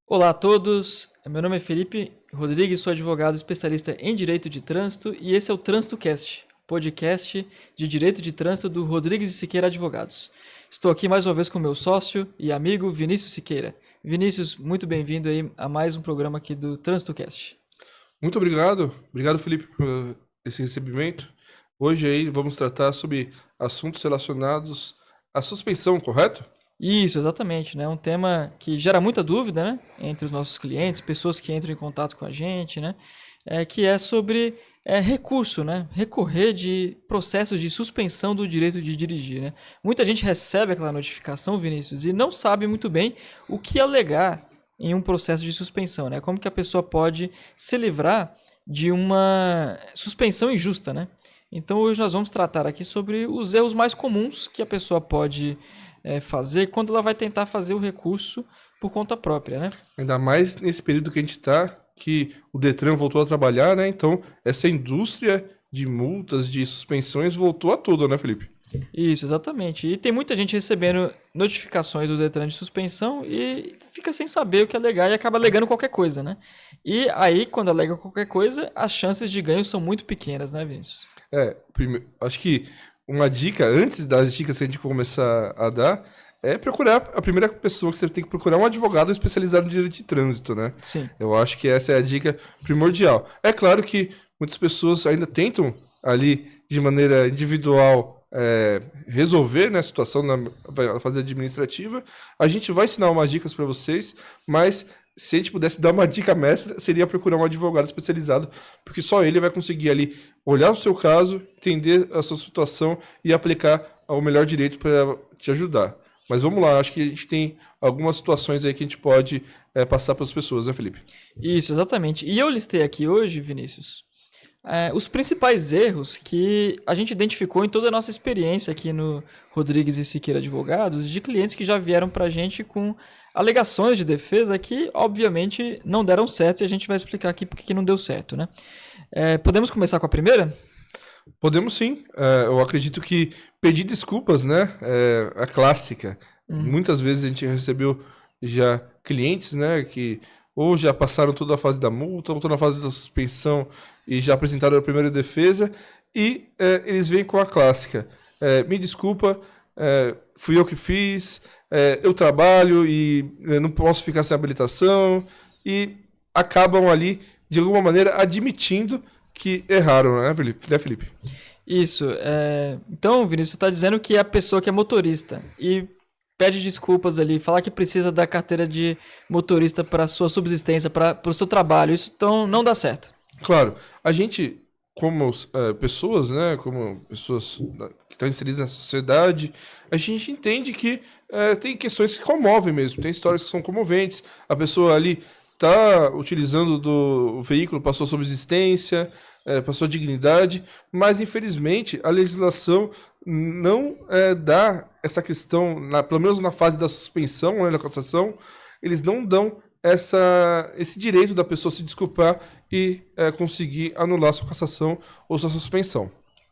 Olá a todos, meu nome é Felipe Rodrigues, sou advogado especialista em Direito de Trânsito e esse é o TrânsitoCast, podcast de Direito de Trânsito do Rodrigues e Siqueira Advogados. Estou aqui mais uma vez com meu sócio e amigo Vinícius Siqueira. Vinícius, muito bem-vindo aí a mais um programa aqui do TrânsitoCast. Muito obrigado. Obrigado, Felipe, por esse recebimento. Hoje aí vamos tratar sobre assuntos relacionados à suspensão, correto? Isso, exatamente, né? Um tema que gera muita dúvida, né? Entre os nossos clientes, pessoas que entram em contato com a gente, né? Que é sobre recurso, né? Recorrer de processos de suspensão do direito de dirigir, né? Muita gente recebe aquela notificação, Vinícius, e não sabe muito bem o que alegar em um processo de suspensão, né? Como que a pessoa pode se livrar de uma suspensão injusta, né? Então hoje nós vamos tratar aqui sobre os erros mais comuns que a pessoa pode fazer quando ela vai tentar fazer o recurso por conta própria, né? Ainda mais nesse período que a gente está, que o Detran voltou a trabalhar, né? Então, essa indústria de multas, de suspensões, voltou a tudo, né, Felipe? Isso, exatamente. E tem muita gente recebendo notificações do Detran de suspensão e fica sem saber o que alegar e acaba alegando qualquer coisa, né? E aí, quando alega qualquer coisa, as chances de ganho são muito pequenas, né, Vinícius? Acho que uma dica, antes das dicas que a gente começar a dar, é procurar, a primeira pessoa que você tem que procurar é um advogado especializado em direito de trânsito, né? Sim. Eu acho que essa é a dica primordial. É claro que muitas pessoas ainda tentam ali, de maneira individual, resolver, né, a situação na fase administrativa. A gente vai ensinar umas dicas para vocês, mas se a gente pudesse dar uma dica mestra, seria procurar um advogado especializado, porque só ele vai conseguir ali olhar o seu caso, entender a sua situação e aplicar o melhor direito para te ajudar. Mas vamos lá, acho que a gente tem algumas situações aí que a gente pode passar para as pessoas, né, Felipe? Isso, exatamente. E eu listei aqui hoje, Vinícius, os principais erros que a gente identificou em toda a nossa experiência aqui no Rodrigues e Siqueira Advogados, de clientes que já vieram para a gente com alegações de defesa que, obviamente, não deram certo e a gente vai explicar aqui porque que não deu certo, né? Podemos começar com a primeira? Podemos sim. Eu acredito que pedir desculpas, né, é a clássica. Muitas vezes a gente recebeu já clientes, né, que ou já passaram toda a fase da multa, ou estão na fase da suspensão e já apresentaram a primeira defesa, e eles vêm com a clássica. Me desculpa, fui eu que fiz, eu trabalho e não posso ficar sem habilitação, e acabam ali, de alguma maneira, admitindo que erraram, né, Felipe? Isso. Então, Vinícius, você está dizendo que é a pessoa que é motorista e pede desculpas ali, falar que precisa da carteira de motorista para sua subsistência, para o seu trabalho. Isso então não dá certo. Claro, a gente, como pessoas, né, como pessoas que estão inseridas na sociedade, a gente entende que tem questões que comovem mesmo, tem histórias que são comoventes. A pessoa ali está utilizando do veículo para sua subsistência, para sua dignidade, mas infelizmente a legislação não dá essa questão, pelo menos na fase da suspensão, né, da cassação, eles não dão esse direito da pessoa se desculpar e conseguir anular sua cassação ou sua suspensão.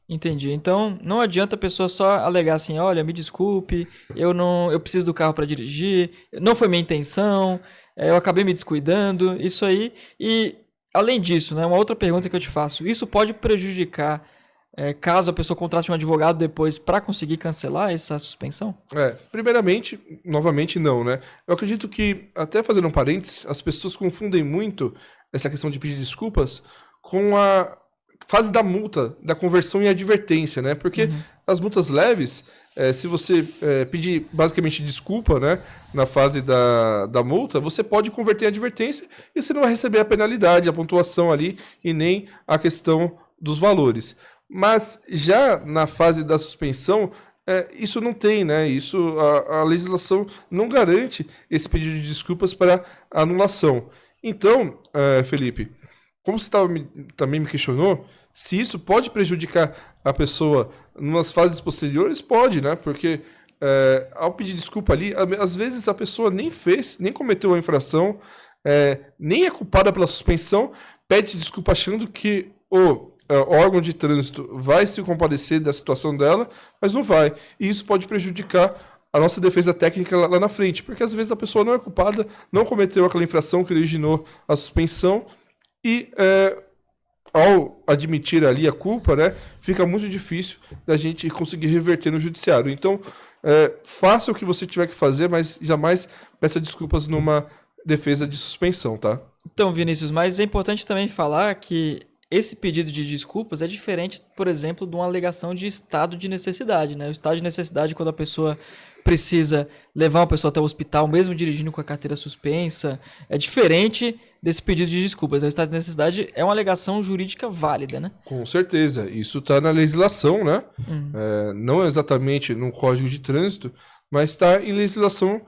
Entendi. Então não adianta a pessoa só alegar assim, olha, me desculpe, eu preciso do carro para dirigir, não foi minha intenção, eu acabei me descuidando, isso aí. E além disso, né, uma outra pergunta que eu te faço, isso pode prejudicar caso a pessoa contrate um advogado depois para conseguir cancelar essa suspensão? Primeiramente, novamente não, né? Eu acredito que, até fazendo um parênteses, as pessoas confundem muito essa questão de pedir desculpas com a fase da multa, da conversão em advertência, né? Porque as multas leves, se você pedir basicamente desculpa, né, na fase da multa, você pode converter em advertência e você não vai receber a penalidade, a pontuação ali e nem a questão dos valores. Mas já na fase da suspensão, isso não tem, né? Isso a legislação não garante esse pedido de desculpas para anulação. Então, Felipe, como você também me questionou, se isso pode prejudicar a pessoa nas fases posteriores, pode, né? Porque ao pedir desculpa ali, às vezes a pessoa nem fez, nem cometeu a infração, nem é culpada pela suspensão, pede desculpa achando que o órgão de trânsito vai se compadecer da situação dela, mas não vai. E isso pode prejudicar a nossa defesa técnica lá na frente, porque às vezes a pessoa não é culpada, não cometeu aquela infração que originou a suspensão e ao admitir ali a culpa, né, fica muito difícil da gente conseguir reverter no judiciário. Então, faça o que você tiver que fazer, mas jamais peça desculpas numa defesa de suspensão, tá? Então, Vinícius, mas é importante também falar que esse pedido de desculpas é diferente, por exemplo, de uma alegação de estado de necessidade, né? O estado de necessidade, quando a pessoa precisa levar uma pessoa até o hospital, mesmo dirigindo com a carteira suspensa, é diferente desse pedido de desculpas. O estado de necessidade é uma alegação jurídica válida, né? Com certeza. Isso está na legislação, né? Não exatamente no Código de Trânsito, mas está em legislação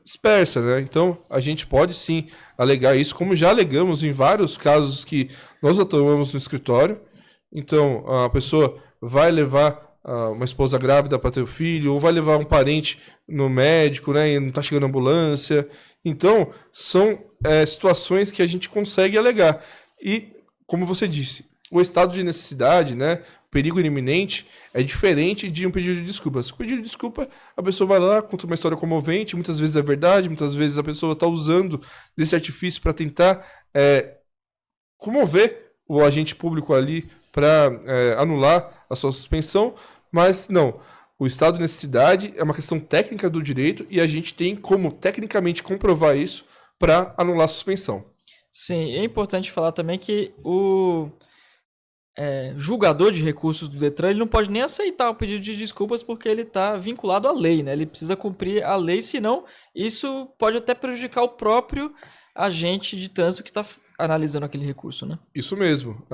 dispersa, né? Então, a gente pode sim alegar isso, como já alegamos em vários casos que nós atuamos no escritório. Então, a pessoa vai levar uma esposa grávida para ter o filho, ou vai levar um parente no médico, né, e não está chegando a ambulância. Então, são situações que a gente consegue alegar. E, como você disse, o estado de necessidade, né, perigo iminente, é diferente de um pedido de desculpas. O pedido de desculpa, a pessoa vai lá, conta uma história comovente, muitas vezes é verdade, muitas vezes a pessoa está usando desse artifício para tentar comover o agente público ali para anular a sua suspensão, mas não. O estado de necessidade é uma questão técnica do direito e a gente tem como tecnicamente comprovar isso para anular a suspensão. Sim, é importante falar também que o julgador de recursos do Detran ele não pode nem aceitar o pedido de desculpas porque ele está vinculado à lei, né? Ele precisa cumprir a lei, senão isso pode até prejudicar o próprio agente de trânsito que está analisando aquele recurso, né? Isso mesmo.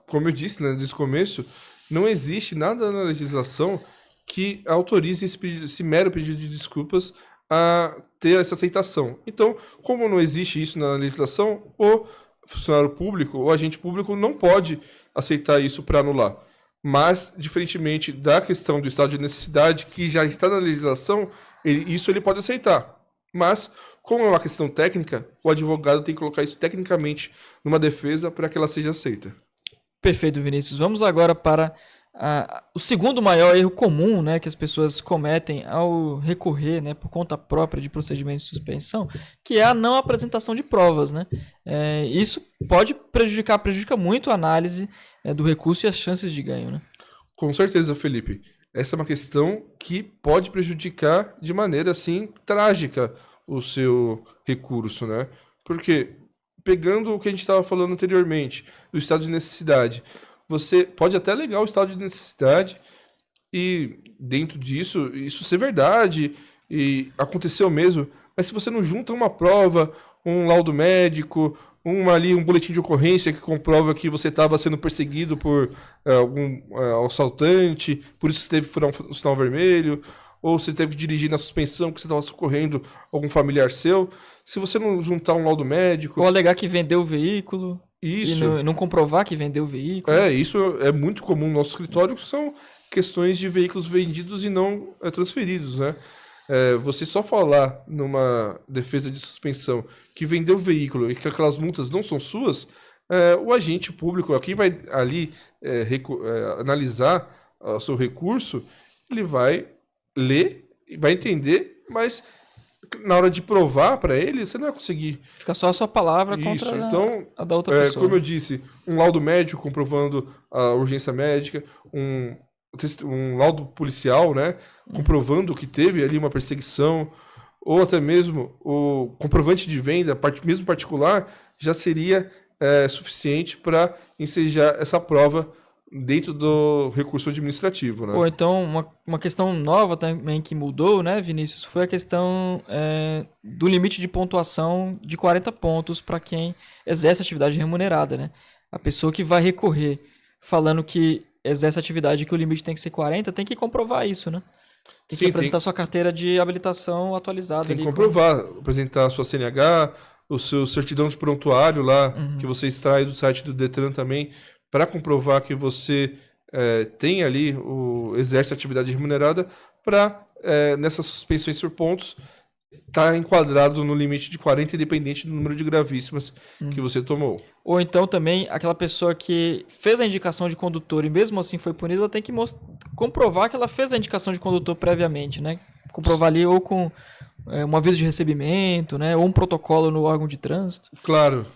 Como eu disse, né, desde o começo, não existe nada na legislação que autorize esse mero pedido de desculpas a ter essa aceitação. Então, como não existe isso na legislação, o funcionário público, o agente público não pode aceitar isso para anular. Mas, diferentemente da questão do estado de necessidade, que já está na legislação, isso ele pode aceitar. Mas, como é uma questão técnica, o advogado tem que colocar isso tecnicamente numa defesa para que ela seja aceita. Perfeito, Vinícius. Vamos agora para o segundo maior erro comum, né, que as pessoas cometem ao recorrer, né, por conta própria de procedimento de suspensão, que é a não apresentação de provas, né? Isso pode prejudica muito a análise do recurso e as chances de ganho, né? Com certeza, Felipe. Essa é uma questão que pode prejudicar de maneira, assim, trágica o seu recurso, né? Porque, pegando o que a gente estava falando anteriormente, do estado de necessidade, você pode até alegar o estado de necessidade e, dentro disso, isso ser verdade e aconteceu mesmo, mas se você não junta uma prova, um laudo médico, um boletim de ocorrência que comprova que você estava sendo perseguido por algum assaltante, por isso você teve que furar um sinal vermelho, ou você teve que dirigir na suspensão que você estava socorrendo algum familiar seu, se você não juntar um laudo médico... Ou alegar que vendeu o veículo... Isso. E não comprovar que vendeu o veículo. Isso é muito comum no nosso escritório, que são questões de veículos vendidos e não transferidos, né? Você só falar numa defesa de suspensão que vendeu o veículo e que aquelas multas não são suas, o agente público, quem vai ali analisar o seu recurso, ele vai ler, vai entender, mas na hora de provar para ele, você não vai conseguir. Fica só a sua palavra contra a da outra pessoa. Como eu disse, um laudo médico comprovando a urgência médica, um laudo policial, né, comprovando que teve ali uma perseguição, ou até mesmo o comprovante de venda, mesmo particular, já seria suficiente para ensejar essa prova dentro do recurso administrativo, né? Ou então, uma questão nova também que mudou, né, Vinícius, foi a questão do limite de pontuação de 40 pontos para quem exerce atividade remunerada, né? A pessoa que vai recorrer falando que exerce atividade que o limite tem que ser 40, tem que comprovar isso, né? Tem que apresentar sua carteira de habilitação atualizada. Tem que comprovar, apresentar a sua CNH, o seu certidão de prontuário lá, que você extrai do site do Detran também, para comprovar que você tem ali, exerce atividade remunerada, para nessas suspensões por pontos estar enquadrado no limite de 40, independente do número de gravíssimas que você tomou. Ou então também aquela pessoa que fez a indicação de condutor e mesmo assim foi punida, ela tem que comprovar que ela fez a indicação de condutor previamente, né? Comprovar ali ou com um aviso de recebimento, né? Ou um protocolo no órgão de trânsito. Claro,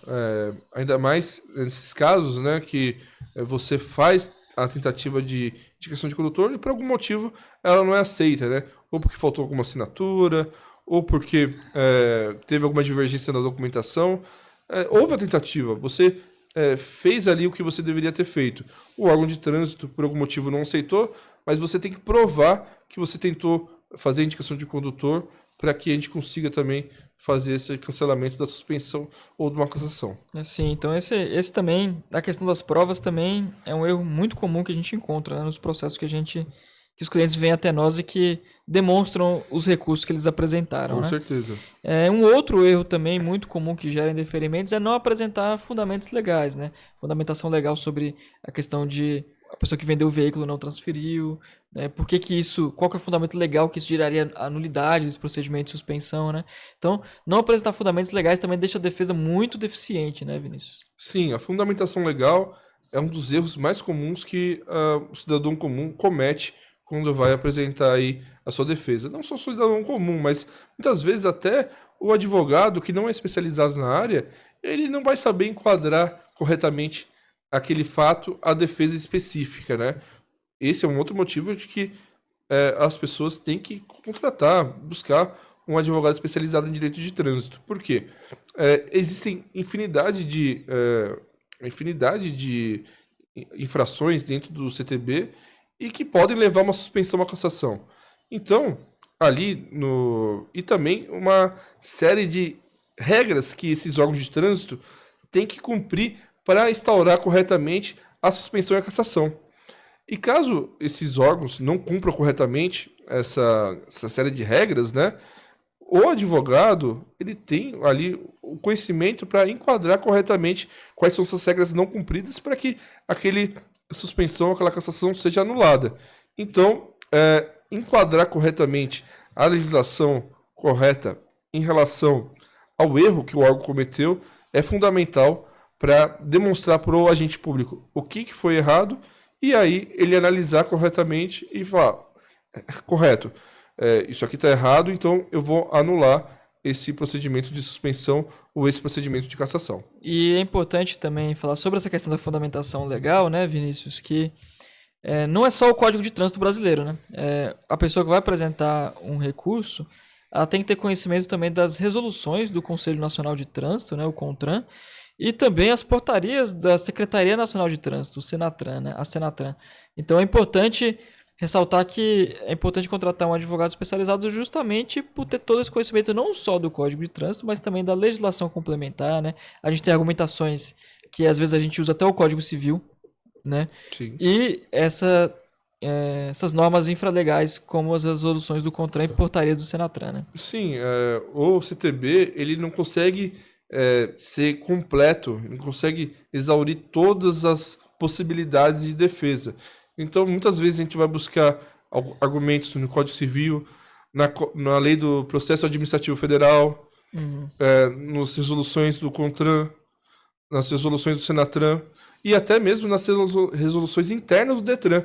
ainda mais nesses casos, né, que você faz a tentativa de indicação de condutor e por algum motivo ela não é aceita, né? Ou porque faltou alguma assinatura, ou porque teve alguma divergência na documentação. Houve a tentativa, você fez ali o que você deveria ter feito. O órgão de trânsito, por algum motivo, não aceitou, mas você tem que provar que você tentou fazer a indicação de condutor para que a gente consiga também fazer esse cancelamento da suspensão ou de uma cassação. Sim, então esse também, a questão das provas também é um erro muito comum que a gente encontra, né, nos processos que os clientes vêm até nós e que demonstram os recursos que eles apresentaram. Com certeza. Um outro erro também muito comum que gera indeferimentos é não apresentar fundamentos legais, né? Fundamentação legal sobre a questão de a pessoa que vendeu o veículo não transferiu, né? Por que isso, qual que é o fundamento legal que isso geraria a nulidade desse procedimento de suspensão, né? Então, não apresentar fundamentos legais também deixa a defesa muito deficiente, né, Vinícius? Sim, a fundamentação legal é um dos erros mais comuns que o cidadão comum comete quando vai apresentar aí a sua defesa. Não só o cidadão comum, mas muitas vezes até o advogado que não é especializado na área, ele não vai saber enquadrar corretamente aquele fato à defesa específica, né? Esse é um outro motivo de que as pessoas têm que contratar, buscar um advogado especializado em direito de trânsito. Por quê? Existem infinidade de infrações dentro do CTB e que podem levar a uma suspensão, uma cassação. Então, e também uma série de regras que esses órgãos de trânsito têm que cumprir para instaurar corretamente a suspensão e a cassação. E caso esses órgãos não cumpram corretamente essa série de regras, né, o advogado ele tem ali o conhecimento para enquadrar corretamente quais são essas regras não cumpridas para que aquele suspensão, aquela cassação seja anulada. Então, enquadrar corretamente a legislação correta em relação ao erro que o órgão cometeu é fundamental para demonstrar para o agente público o que foi errado e aí ele analisar corretamente e falar, correto, isso aqui está errado, então eu vou anular esse procedimento de suspensão ou esse procedimento de cassação. E é importante também falar sobre essa questão da fundamentação legal, né, Vinícius, que não é só o Código de Trânsito brasileiro, né? A pessoa que vai apresentar um recurso, ela tem que ter conhecimento também das resoluções do Conselho Nacional de Trânsito, né, o CONTRAN, e também as portarias da Secretaria Nacional de Trânsito, o Senatran, né, a Senatran. Então é importante ressaltar que é importante contratar um advogado especializado justamente por ter todo esse conhecimento não só do Código de Trânsito, mas também da legislação complementar, né? A gente tem argumentações que às vezes a gente usa até o Código Civil, né? Sim. E essas normas infralegais, como as resoluções do CONTRAN e portarias do Senatran, né? Sim, o CTB ele não consegue ser completo, não consegue exaurir todas as possibilidades de defesa. Então, muitas vezes a gente vai buscar argumentos no Código Civil, na lei do processo administrativo federal, nas resoluções do CONTRAN, nas resoluções do Senatran e até mesmo nas resoluções internas do Detran.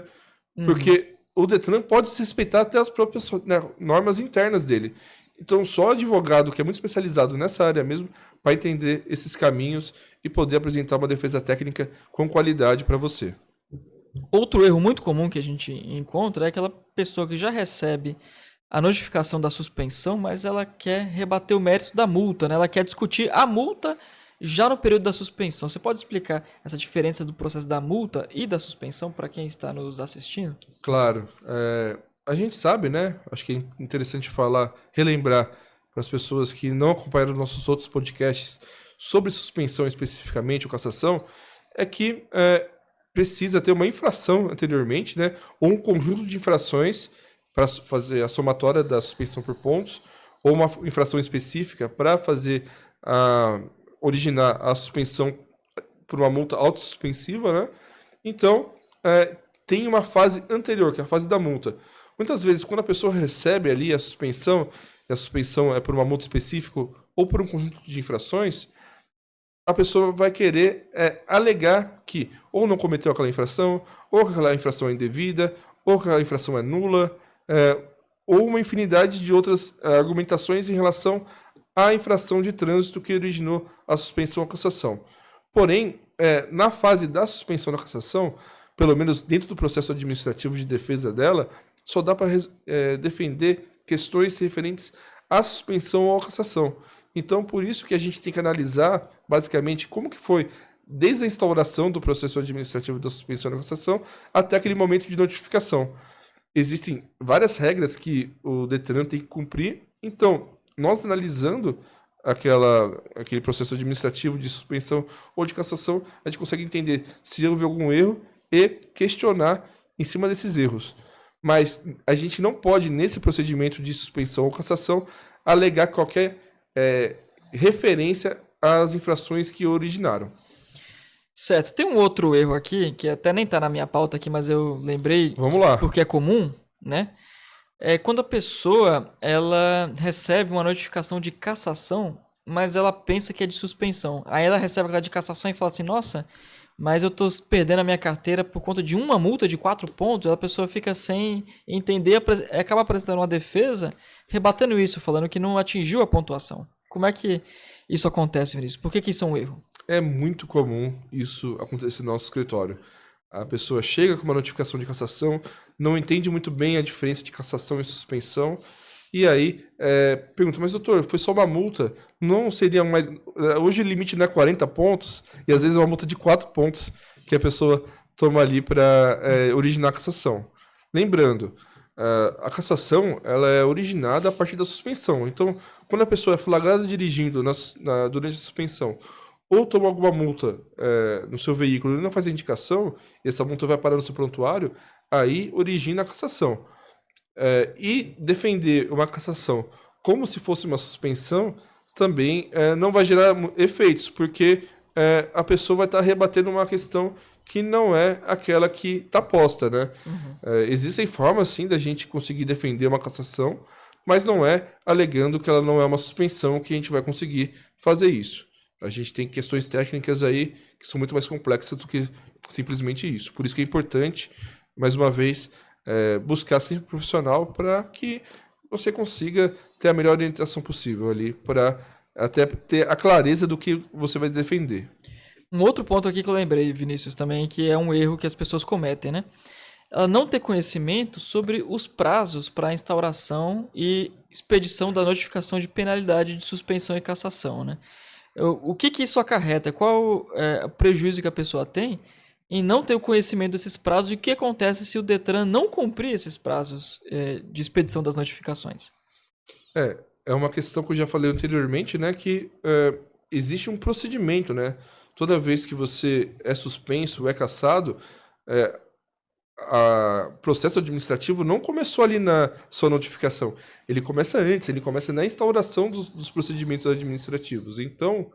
Porque o Detran pode se respeitar até as próprias, né, normas internas dele. Então, só advogado que é muito especializado nessa área mesmo vai entender esses caminhos e poder apresentar uma defesa técnica com qualidade para você. Outro erro muito comum que a gente encontra é aquela pessoa que já recebe a notificação da suspensão, mas ela quer rebater o mérito da multa, né? Ela quer discutir a multa já no período da suspensão. Você pode explicar essa diferença do processo da multa e da suspensão para quem está nos assistindo? Claro. A gente sabe, né? Acho que é interessante relembrar para as pessoas que não acompanharam nossos outros podcasts sobre suspensão especificamente, ou cassação, é que precisa ter uma infração anteriormente, né? Ou um conjunto de infrações para fazer a somatória da suspensão por pontos, ou uma infração específica para originar a suspensão por uma multa autossuspensiva, né? Então, tem uma fase anterior, que é a fase da multa. Muitas vezes, quando a pessoa recebe ali a suspensão, e a suspensão é por uma multa específica ou por um conjunto de infrações, a pessoa vai querer alegar que ou não cometeu aquela infração, ou que aquela infração é indevida, ou que aquela infração é nula, ou uma infinidade de outras argumentações em relação à infração de trânsito que originou a suspensão ou cassação. Porém, na fase da suspensão da cassação, pelo menos dentro do processo administrativo de defesa dela, só dá para defender questões referentes à suspensão ou à cassação. Então, por isso que a gente tem que analisar, basicamente, como que foi desde a instauração do processo administrativo da suspensão e da cassação até aquele momento de notificação. Existem várias regras que o Detran tem que cumprir. Então, nós analisando aquele processo administrativo de suspensão ou de cassação, a gente consegue entender se houve algum erro e questionar em cima desses erros. Mas a gente não pode, nesse procedimento de suspensão ou cassação, alegar qualquer referência às infrações que originaram. Certo. Tem um outro erro aqui, que até nem está na minha pauta aqui, mas eu lembrei. Vamos lá. Porque é comum, né? É quando a pessoa ela recebe uma notificação de cassação, mas ela pensa que é de suspensão. Aí ela recebe aquela de cassação e fala assim, nossa, mas eu tô perdendo a minha carteira por conta de uma multa de 4 pontos. A pessoa fica sem entender, acaba apresentando uma defesa, rebatendo isso, falando que não atingiu a pontuação. Como é que isso acontece, Vinícius? Por que isso é um erro? É muito comum isso acontecer no nosso escritório. A pessoa chega com uma notificação de cassação, não entende muito bem a diferença de cassação e suspensão, e aí pergunta, mas doutor, foi só uma multa? Não seria mais... Hoje o limite não é 40 pontos, e às vezes é uma multa de 4 pontos que a pessoa toma ali para originar a cassação. Lembrando, a cassação ela é originada a partir da suspensão. Então, quando a pessoa é flagrada dirigindo durante a suspensão, ou toma alguma multa no seu veículo e não faz a indicação, e essa multa vai parar no seu prontuário, aí origina a cassação. E defender uma cassação como se fosse uma suspensão também não vai gerar efeitos, porque a pessoa vai estar rebatendo uma questão que não é aquela que está posta, né? Uhum. Existem formas, sim, da gente conseguir defender uma cassação, mas não é alegando que ela não é uma suspensão que a gente vai conseguir fazer isso. A gente tem questões técnicas aí que são muito mais complexas do que simplesmente isso. Por isso que é importante, mais uma vez, buscar sempre um profissional para que você consiga ter a melhor orientação possível ali, para até ter a clareza do que você vai defender. Um outro ponto aqui que eu lembrei, Vinícius, também, que é um erro que as pessoas cometem, né? Ela não ter conhecimento sobre os prazos para a instauração e expedição da notificação de penalidade de suspensão e cassação, né? O que isso acarreta? Qual o prejuízo que a pessoa tem em não ter o conhecimento desses prazos e o que acontece se o Detran não cumprir esses prazos de expedição das notificações? É uma questão que eu já falei anteriormente, né? Que existe um procedimento, né? Toda vez que você é suspenso, é cassado, o processo administrativo não começou ali na sua notificação. Ele começa antes, ele começa na instauração dos procedimentos administrativos. Então,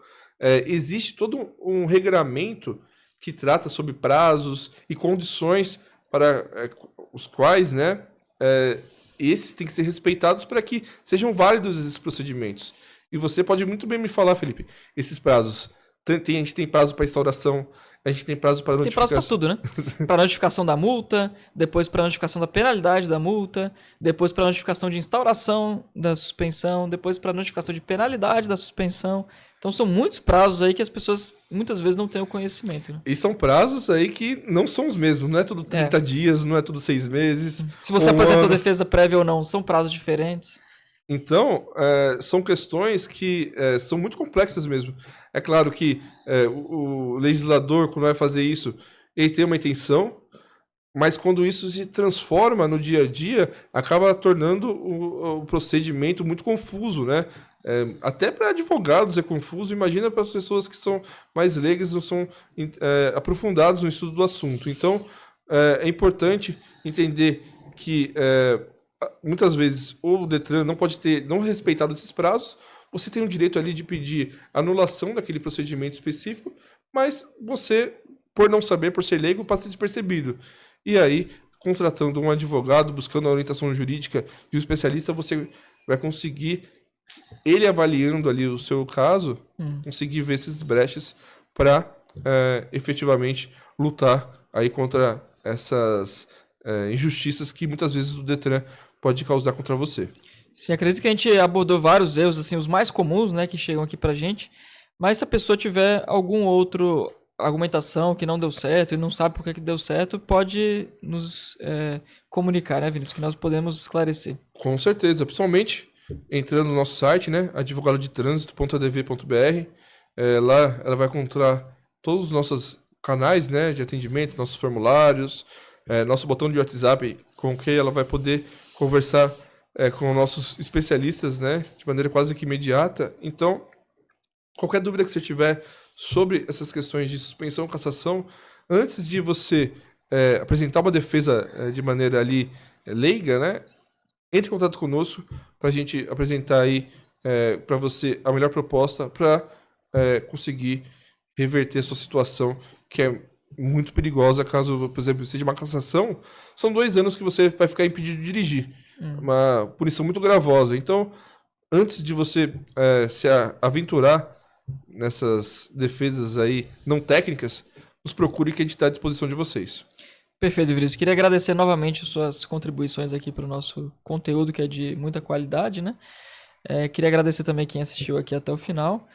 existe todo um regramento que trata sobre prazos e condições para os quais, né, esses têm que ser respeitados para que sejam válidos esses procedimentos. E você pode muito bem me falar, Felipe, esses prazos. A gente tem prazo para instauração, a gente tem prazo para notificação. Tem prazo para tudo, né? Para notificação da multa, depois para notificação da penalidade da multa, depois para notificação de instauração da suspensão, depois para notificação de penalidade da suspensão. Então são muitos prazos aí que as pessoas muitas vezes não têm o conhecimento. Né? E são prazos aí que não são os mesmos, não é tudo 30 dias, não é tudo 6 meses. Se você apresentou defesa prévia ou não, são prazos diferentes. Então, são questões que são muito complexas mesmo. É claro que o legislador, quando vai fazer isso, ele tem uma intenção, mas quando isso se transforma no dia a dia, acaba tornando o procedimento muito confuso, né? Até para advogados é confuso, imagina para as pessoas que são mais leigas, não são aprofundados no estudo do assunto. Então, é importante entender que muitas vezes o Detran não pode ter não respeitado esses prazos, você tem o direito ali de pedir anulação daquele procedimento específico, mas você, por não saber, por ser leigo, passa despercebido. E aí, contratando um advogado, buscando a orientação jurídica de um especialista, você vai conseguir, ele avaliando ali o seu caso, conseguir ver esses brechas para efetivamente lutar aí contra essas injustiças que muitas vezes o Detran pode causar contra você. Sim, acredito que a gente abordou vários erros, assim, os mais comuns, né, que chegam aqui pra gente. Mas se a pessoa tiver algum outro argumentação que não deu certo e não sabe por que deu certo, pode nos comunicar, né, Vinícius, que nós podemos esclarecer. Com certeza, principalmente entrando no nosso site, né, advogadodetrânsito.adv.br. Lá ela vai encontrar todos os nossos canais, né, de atendimento, nossos formulários, nosso botão de WhatsApp com que ela vai poder conversar com nossos especialistas, né, de maneira quase que imediata. Então, qualquer dúvida que você tiver sobre essas questões de suspensão ou cassação, antes de você apresentar uma defesa de maneira ali leiga, né, entre em contato conosco para a gente apresentar aí para você a melhor proposta para conseguir reverter a sua situação, que é muito perigosa caso, por exemplo, seja uma cassação. São 2 anos que você vai ficar impedido de dirigir. Uma punição muito gravosa. Então, antes de você se aventurar nessas defesas aí não técnicas, nos procure que a gente está à disposição de vocês. Perfeito, Vinícius. Queria agradecer novamente suas contribuições aqui para o nosso conteúdo, que é de muita qualidade, né? Queria agradecer também quem assistiu aqui até o final.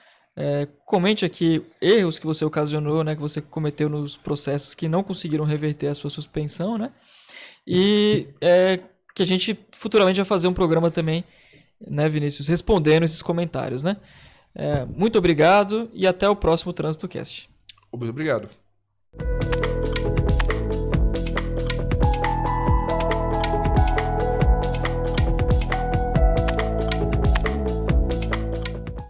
Comente aqui erros que você ocasionou, né? Que você cometeu nos processos que não conseguiram reverter a sua suspensão, né? E que a gente futuramente vai fazer um programa também, né, Vinícius, respondendo esses comentários, né? Muito obrigado e até o próximo Trânsito Cast. Obrigado.